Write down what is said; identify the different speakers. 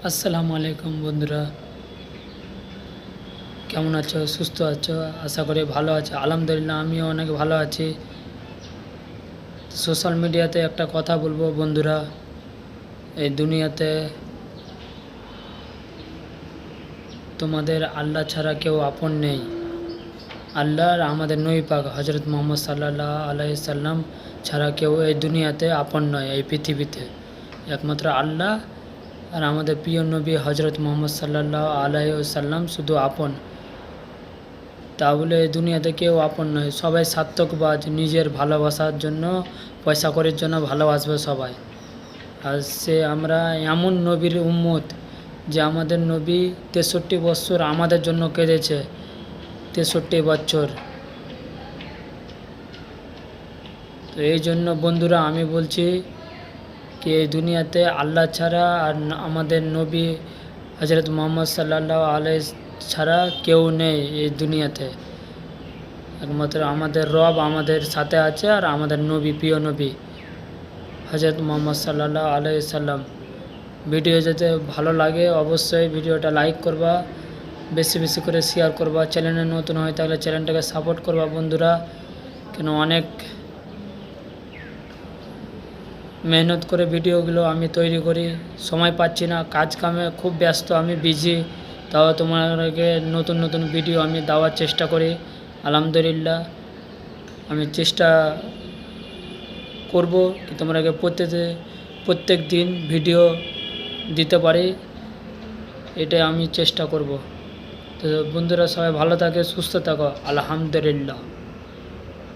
Speaker 1: আসসালামু আলাইকুম বন্ধুরা, কেমন আছো? সুস্থ আছো? আশা করি ভালো আছো। আলহামদুলিল্লাহ আমিও অনেক ভালো আছি। সোশ্যাল মিডিয়াতে একটা কথা বলবো বন্ধুরা, এই দুনিয়াতে তোমাদের আল্লাহ ছাড়া কেউ আপন নেই। আল্লাহ আর আমাদের নবী পাক হজরত মুহাম্মদ সাল্লাল্লাহু আলাইহি সাল্লাম ছাড়া কেউ এই দুনিয়াতে আপন নয়। এই পৃথিবীতে একমাত্র আল্লাহ আর আমাদের প্রিয় নবী হজরত মুহাম্মদ সাল্লাল্লাহু আলাইহি সাল্লাম শুধু আপন। তা বলে এই দুনিয়াতে কেউ আপন নয়। সবাই স্বার্থকবাজ, নিজের ভালোবাসার জন্য, পয়সা করির জন্য ভালোবাসবে সবাই। আর আমরা এমন নবীর উম্মত যে আমাদের নবী 63 বছর আমাদের জন্য কেঁদেছে। 63 বছর। তো এই জন্য বন্ধুরা আমি বলছি কি এই দুনিয়াতে আল্লাহ ছাড়া আর আমাদের নবী হজরত মুহাম্মদ সাল্লাল্লাহু আলাইহি ছাড়া কেউ নেই এই দুনিয়াতে। একমাত্র আমাদের রব আমাদের সাথে আছে আর আমাদের নবী, প্রিয় নবী হজরত মুহাম্মদ সাল্লাল্লাহু আলাইহি সাল্লাম। ভিডিও যদি ভালো লাগে অবশ্যই ভিডিওটা লাইক করবা, বেশি বেশি করে শেয়ার করবা। চ্যানেলে নতুন হয়ে থাকলে চ্যানেলটাকে সাপোর্ট করবা বন্ধুরা, কেন অনেক মেহনত করে ভিডিওগুলো আমি তৈরি করি, সময় পাচ্ছি না, কাজ কামে খুব ব্যস্ত, আমি বিজি। তাও তোমাদেরকে নতুন নতুন ভিডিও আমি দেওয়ার চেষ্টা করি। আলহামদুলিল্লাহ আমি চেষ্টা করব কি তোমরাকে প্রত্যেক দিন ভিডিও দিতে পারি, এটাই আমি চেষ্টা করব। তো বন্ধুরা সবাই ভালো থাকে, সুস্থ থাকো। আলহামদুলিল্লাহ।